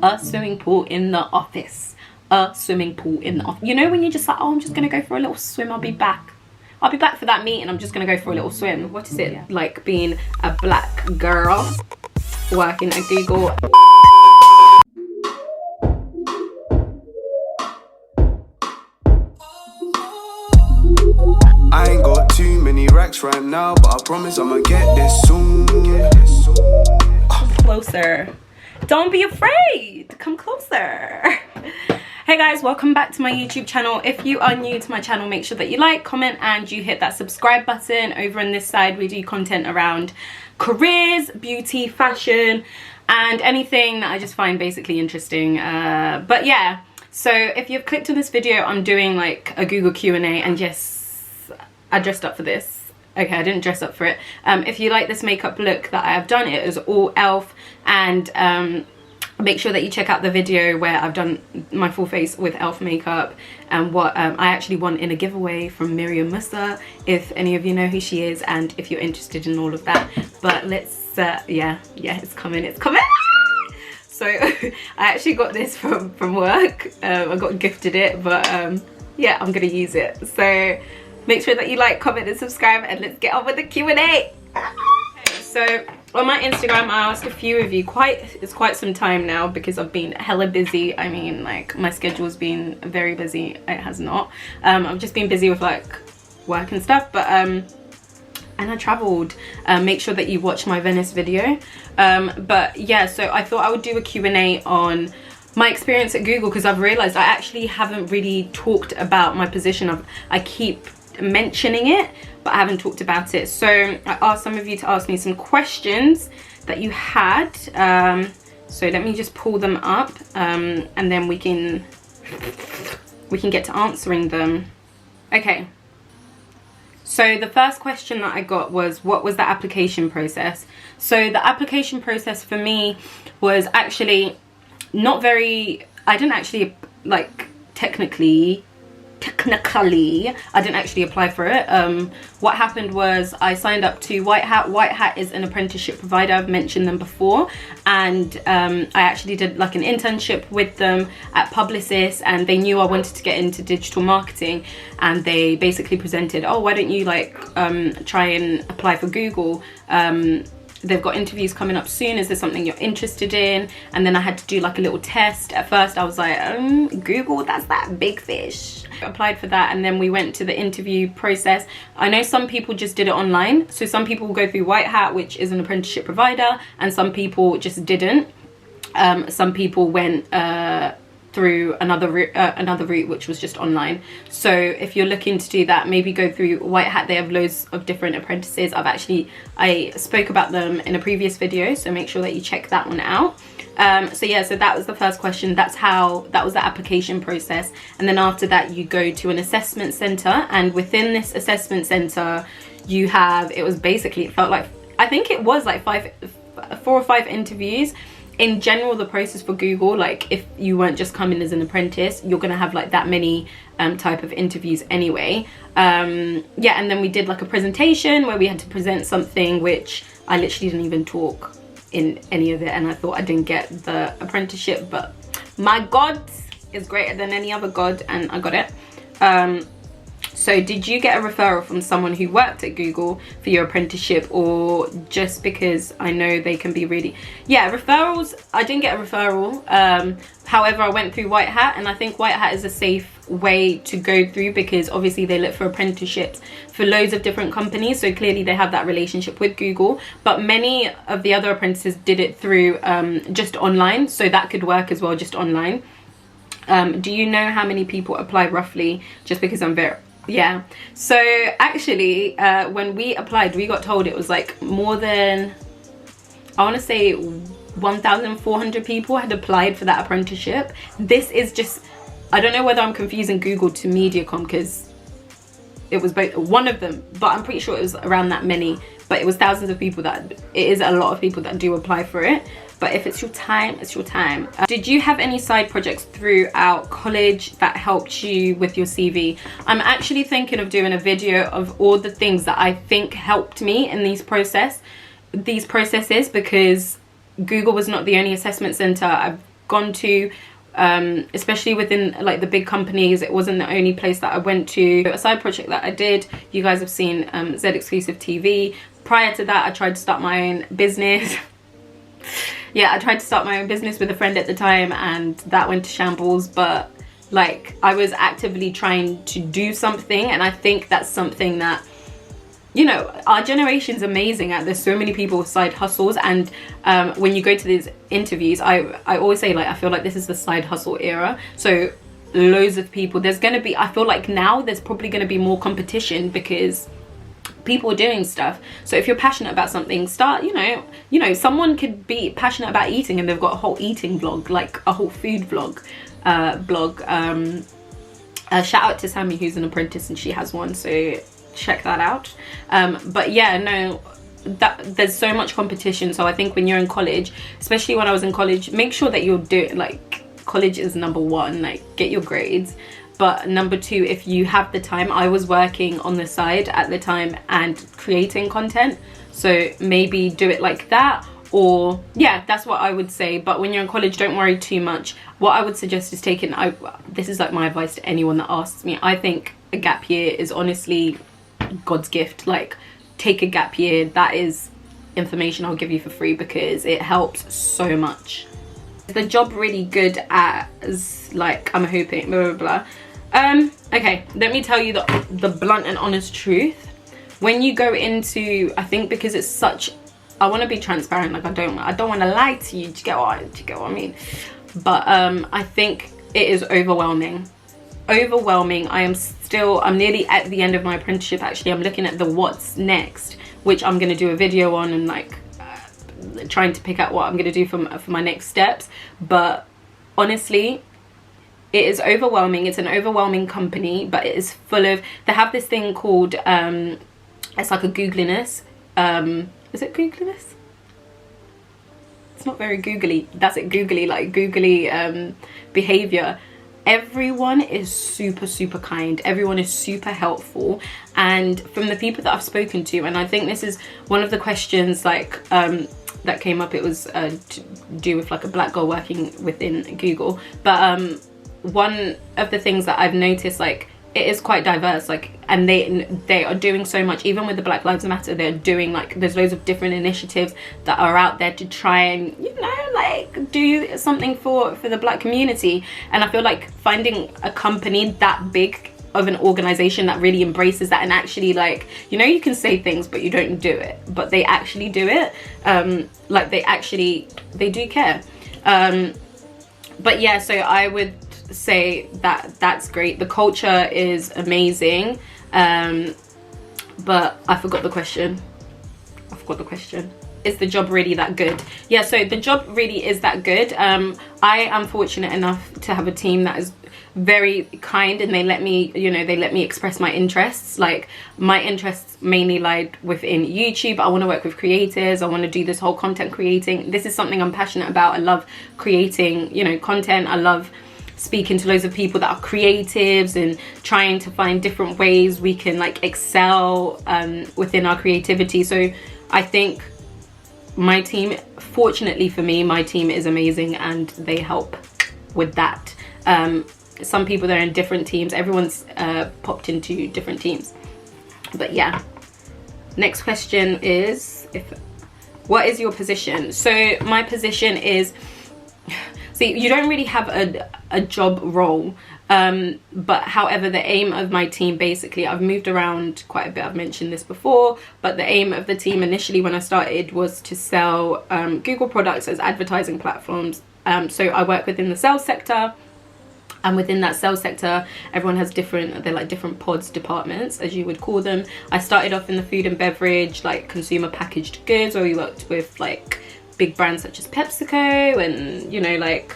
A swimming pool in the office. A swimming pool in the office. You know when you're just like, oh, I'm just gonna go for a little swim, I'll be back for that meeting, I'm just gonna go for a little swim. What is it like being a black girl working at Google? I ain't got too many racks right now, but I promise I'ma get this soon. Come closer. Don't be afraid. Come closer. Hey guys, welcome back to my YouTube channel. If you are new to my channel, make sure that you like, comment, and you hit that subscribe button. Over on this side, we do content around careers, beauty, fashion, and anything that I just find basically interesting. But yeah, so if you've clicked on this video, I'm doing like a Google Q&A, and yes, I dressed up for this. Okay, I didn't dress up for it. If you like this makeup look that I have done, it is all e.l.f. and make sure that you check out the video where I've done my full face with e.l.f. makeup and what I actually won in a giveaway from Miriam Musa, if any of you know who she is and if you're interested in all of that. But let's yeah, it's coming. So I actually got this from work. I got gifted it, but yeah, I'm gonna use it. So make sure that you like, comment, and subscribe, and let's get on with the Q&A. Okay, so on my Instagram, I asked a few of you, it's quite some time now because I've been hella busy. I mean, like, my schedule's been very busy. It has not. I've just been busy with like work and stuff, but and I traveled. Make sure that you watch my Venice video. But yeah, so I thought I would do a Q&A on my experience at Google, because I've realized I actually haven't really talked about my position. I keep mentioning it, but I haven't talked about it. So I asked some of you to ask me some questions that you had. So let me just pull them up, and then we can get to answering them. Okay. So the first question that I got was, what was the application process? So the application process for me was actually not very, I didn't actually, like, technically I didn't actually apply for it. What happened was I signed up to White Hat. White Hat is an apprenticeship provider. I've mentioned them before, and I actually did like an internship with them at Publicis, and they knew I wanted to get into digital marketing, and they basically presented, oh, why don't you like try and apply for Google? They've got interviews coming up soon. Is there something you're interested in? And then I had to do like a little test. At first I was like, Google, that's that big fish. I applied for that, and then we went to the interview process. I know some people just did it online. So some people will go through White Hat, which is an apprenticeship provider, and some people just didn't. Some people went through another route, which was just online. So if you're looking to do that, maybe go through White Hat. They have loads of different apprentices. I spoke about them in a previous video, so make sure that you check that one out. So yeah, so that was the first question. That was the application process. And then after that, you go to an assessment center, and within this assessment center you have, it felt like, I think it was like 4 or 5 interviews. In general, the process for Google, like if you weren't just coming as an apprentice, you're gonna have like that many type of interviews anyway. Yeah, and then we did like a presentation where we had to present something, which I literally didn't even talk in any of it, and I thought I didn't get the apprenticeship, but my God is greater than any other God, and I got it. So did you get a referral from someone who worked at Google for your apprenticeship, or just because I know they can be really... Yeah, referrals, I didn't get a referral. However, I went through White Hat, and I think White Hat is a safe way to go through, because obviously they look for apprenticeships for loads of different companies, so clearly they have that relationship with Google. But many of the other apprentices did it through just online, so that could work as well, just online. Do you know how many people apply roughly? Just because I'm very... Yeah, so actually when we applied, we got told it was like more than, I want to say 1,400 people had applied for that apprenticeship. This is just, I don't know whether I'm confusing Google to Mediacom, because it was both one of them, but I'm pretty sure it was around that many. But it was thousands of people it is a lot of people that do apply for it. But if it's your time, it's your time. Did you have any side projects throughout college that helped you with your CV? I'm actually thinking of doing a video of all the things that I think helped me in these processes, because Google was not the only assessment center I've gone to, especially within like the big companies. It wasn't the only place that I went to. A side project that I did, you guys have seen Z Exclusive TV. Prior to that, I tried to start my own business. Yeah, I tried to start my own business with a friend at the time, and that went to shambles. But like, I was actively trying to do something, and I think that's something that, you know, our generation's amazing at. There's so many people with side hustles, and when you go to these interviews, I always say, like, I feel like this is the side hustle era. So loads of people, there's gonna be, I feel like now there's probably gonna be more competition because people are doing stuff. So if you're passionate about something, start, you know, someone could be passionate about eating and they've got a whole eating vlog, like a whole food vlog shout out to Sammy, who's an apprentice, and she has one, so check that out. But yeah, no, that there's so much competition. So I think when you're in college, especially when I was in college, make sure that you're doing, like, college is number one, like, get your grades. But number two, if you have the time, I was working on the side at the time and creating content, so maybe do it like that. Or yeah, that's what I would say. But when you're in college, don't worry too much. What I would suggest is taking, this is like my advice to anyone that asks me, I think a gap year is honestly God's gift. Like, take a gap year. That is information I'll give you for free because it helps so much. Is the job really good as, like, I'm hoping, blah blah blah. Okay, let me tell you the blunt and honest truth. When you go into, I think because it's such, I want to be transparent, like, I don't want to lie to you. Do you get what I mean? But I think it is overwhelming. I'm nearly at the end of my apprenticeship. Actually, I'm looking at the what's next, which I'm going to do a video on, and like trying to pick out what I'm going to do for my next steps. But honestly, it is overwhelming. It's an overwhelming company, but it is full of, they have this thing called it's like a googliness. Is it googliness? It's not very googly. That's it, googly, like googly behavior. Everyone is super kind. Everyone is super helpful. And from the people that I've spoken to, and I think this is one of the questions, like that came up, it was to do with like a black girl working within Google. But one of the things that I've noticed, like, it is quite diverse, like, and they are doing so much. Even with the Black Lives Matter, they're doing, like, there's loads of different initiatives that are out there to try and, you know, like, do something for the black community. And I feel like finding a company that big of an organization that really embraces that, and actually, like, you know, you can say things but you don't do it, but they actually do it, like, they do care. But yeah, so I would say that that's great. The culture is amazing. But I forgot the question. Is the job really that good? Yeah, so the job really is that good. I am fortunate enough to have a team that is very kind, and they let me, you know, they let me express my interests. Like, my interests mainly lied within YouTube. I want to work with creators. I want to do this whole content creating. This is something I'm passionate about. I love creating, you know, content. I love speaking to loads of people that are creatives and trying to find different ways we can, like, excel within our creativity. So I think my team, fortunately for me, my team is amazing, and they help with that. Some people, they're in different teams. Everyone's popped into different teams. But yeah, next question is, what is your position? So my position is, see, you don't really have a job role, but however, the aim of my team, basically, I've moved around quite a bit, I've mentioned this before, but the aim of the team initially when I started was to sell Google products as advertising platforms. So I work within the sales sector, and within that sales sector, everyone has different, they're like different pods, departments, as you would call them. I started off in the food and beverage, like consumer packaged goods, where we worked with like big brands such as PepsiCo and, you know, like,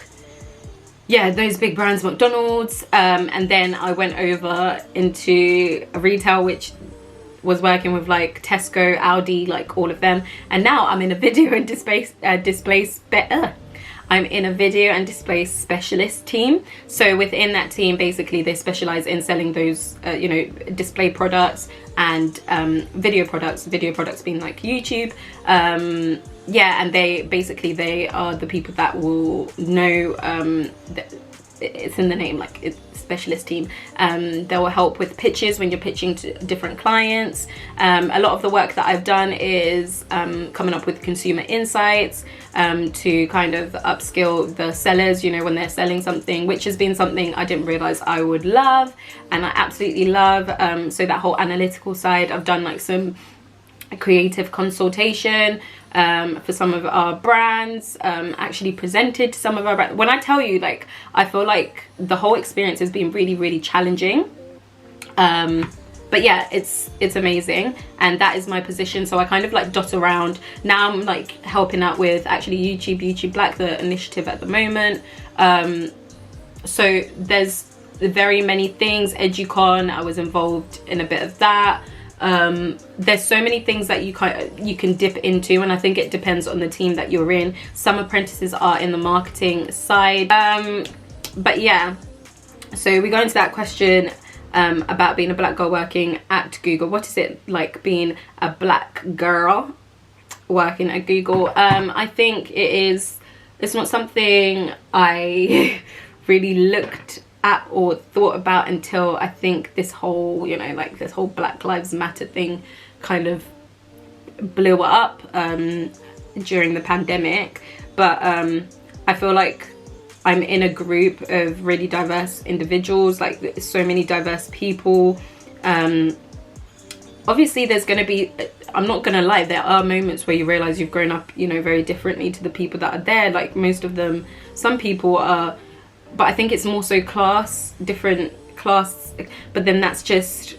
yeah, those big brands, McDonald's. And then I went over into retail, which was working with like Tesco, Audi, like all of them. And now I'm in a video and I'm in a video and display specialist team. So within that team, basically, they specialize in selling those, you know, display products and video products being like YouTube, yeah, and they are the people that will know, it's in the name, like it's specialist team. They will help with pitches when you're pitching to different clients. A lot of the work that I've done is coming up with consumer insights to kind of upskill the sellers, you know, when they're selling something, which has been something I didn't realize I would love, and I absolutely love. So that whole analytical side, I've done like some creative consultation for some of our brands, actually presented to some of our brands. When I tell you, like, I feel like the whole experience has been really, really challenging, but yeah, it's amazing, and that is my position. So I kind of like dot around. Now I'm like helping out with actually YouTube Black, the initiative at the moment. So there's very many things. EduCon, I was involved in a bit of that. There's so many things that you can dip into, and I think it depends on the team that you're in. Some apprentices are in the marketing side, but yeah. So we go into that question about being a black girl working at Google. What is it like being a black girl working at Google? I think it's not something I really looked at or thought about until I think this whole, you know, like this whole Black Lives Matter thing kind of blew up during the pandemic. But I feel like I'm in a group of really diverse individuals, like so many diverse people. Obviously there's going to be, I'm not going to lie, there are moments where you realize you've grown up, you know, very differently to the people that are there. Like most of them, some people are, but I think it's more so different class, but then that's just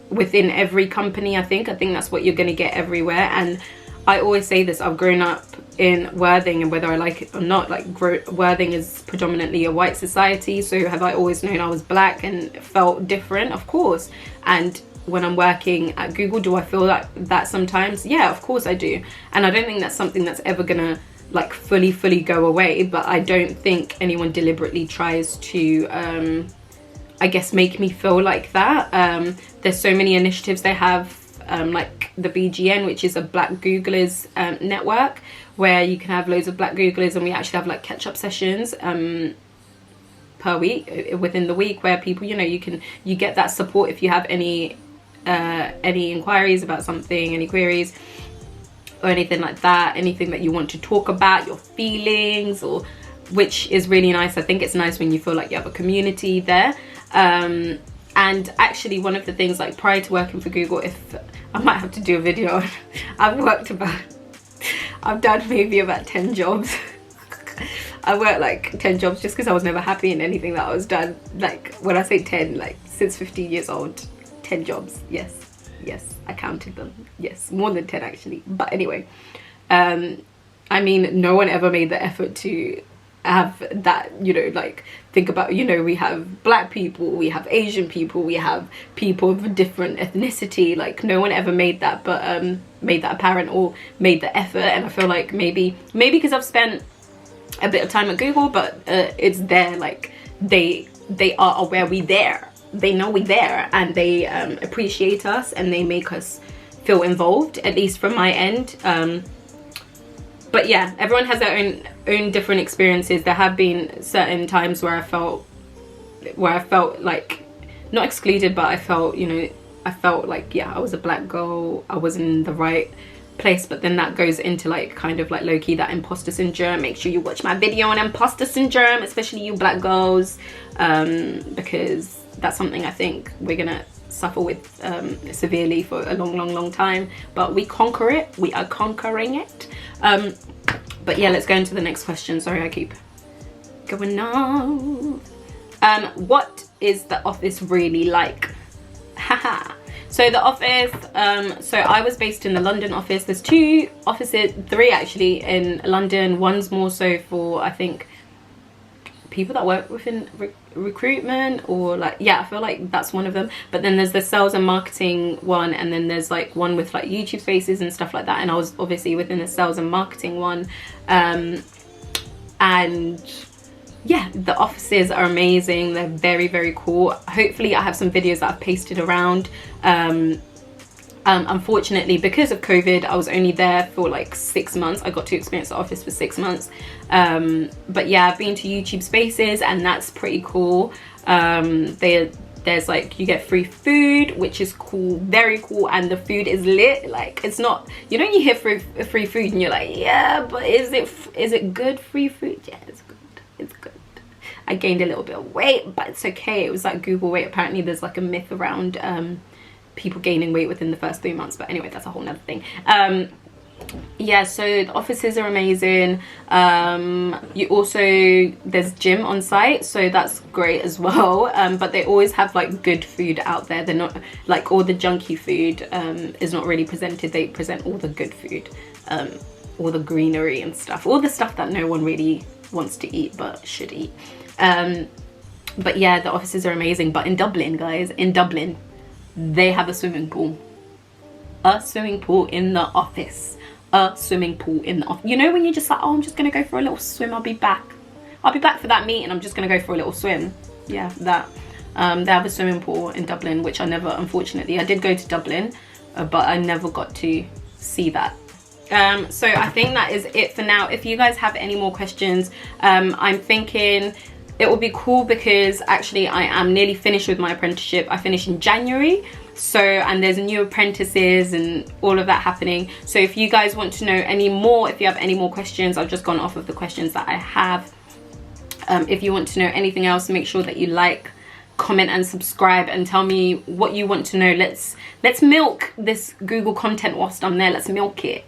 within every company. I think that's what you're going to get everywhere. And I always say this, I've grown up in Worthing, and whether I like it or not, like Worthing is predominantly a white society. So have I always known I was black and felt different? Of course. And when I'm working at Google, do I feel like that sometimes? Yeah, of course I do. And I don't think that's something that's ever gonna like fully go away, but I don't think anyone deliberately tries to I guess make me feel like that. There's so many initiatives they have, like the BGN, which is a Black Googlers network, where you can have loads of Black Googlers, and we actually have like catch-up sessions per week, within the week, where people, you know, you get that support if you have any inquiries about something, any queries or anything like that, anything that you want to talk about, your feelings, or which is really nice. I think it's nice when you feel like you have a community there. And actually one of the things, like prior to working for Google, if I might have to do a video on, I've done maybe about 10 jobs. I worked like 10 jobs just because I was never happy in anything that I was done. Like when I say 10, like since 15 years old, 10 jobs. Yes, I counted them. Yes, more than 10 actually. But anyway, I mean, no one ever made the effort to have that, you know, like think about, you know, we have black people, we have Asian people, we have people of a different ethnicity. Like no one ever made that, but made that apparent or made the effort. And I feel like maybe because I've spent a bit of time at Google, but it's there, like they are aware we there. They know we there, and they appreciate us, and they make us feel involved, at least from my end. But yeah, everyone has their own different experiences. There have been certain times where I felt like not excluded, but I felt, you know, I felt like, yeah, I was a black girl, I wasn't in the right place. But then that goes into like kind of like low-key that imposter syndrome. Make sure you watch my video on imposter syndrome, especially you black girls, because that's something I think we're gonna suffer with severely for a long time, but we conquer it. We are conquering it. But yeah, let's go into the next question. Sorry, I keep going on. What is the office really like? Haha. So the office, so I was based in the London office. There's 2 offices, 3 actually in London. One's more so for, I think, people that work within recruitment, or like, yeah, I feel like that's one of them. But then there's the sales and marketing one, and then there's like one with like YouTube spaces and stuff like that, and I was obviously within the sales and marketing one. And yeah, the offices are amazing. They're very cool. Hopefully I have some videos that I've pasted around Unfortunately, because of COVID, I was only there for like 6 months. I got to experience the office for 6 months. But yeah, I've been to YouTube Spaces, and that's pretty cool. There's like, you get free food, which is cool, very cool, and the food is lit. Like, it's not, you know, you hear free food and you're like, yeah, but is it good free food? Yeah, it's good. It's good. I gained a little bit of weight, but it's okay. It was like Google weight. Apparently there's like a myth around people gaining weight within the first 3 months, but anyway, that's a whole nother thing. Yeah, so the offices are amazing. You also, there's gym on site, so that's great as well. But they always have like good food out there. They're not like, all the junky food is not really presented. They present all the good food, all the greenery and stuff, all the stuff that no one really wants to eat but should eat. But yeah, the offices are amazing. But in Dublin, guys, in Dublin, they have a swimming pool. A swimming pool in the office. A swimming pool in the office. You know when you're just like, oh, I'm just gonna go for a little swim, I'll be back for that meeting, I'm just gonna go for a little swim. Yeah, that. They have a swimming pool in Dublin, which I never, unfortunately, I did go to Dublin, but I never got to see that. So I think that is it for now. If you guys have any more questions, I'm thinking it will be cool because actually I am nearly finished with my apprenticeship. I finish in January. So, and there's new apprentices and all of that happening. So if you guys want to know any more, if you have any more questions, I've just gone off of the questions that I have. If you want to know anything else, make sure that you like, comment and subscribe, and tell me what you want to know. Let's milk this Google content whilst I'm there. Let's milk it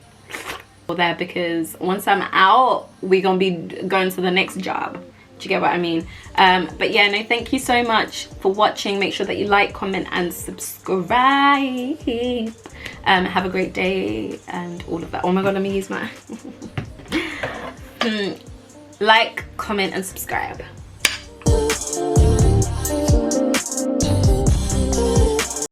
there, because once I'm out, we're gonna be going to the next job. Do you get what I mean? But yeah, no, thank you so much for watching. Make sure that you like, comment and subscribe. Have a great day and all of that. Oh my god, let me use my like, comment and subscribe.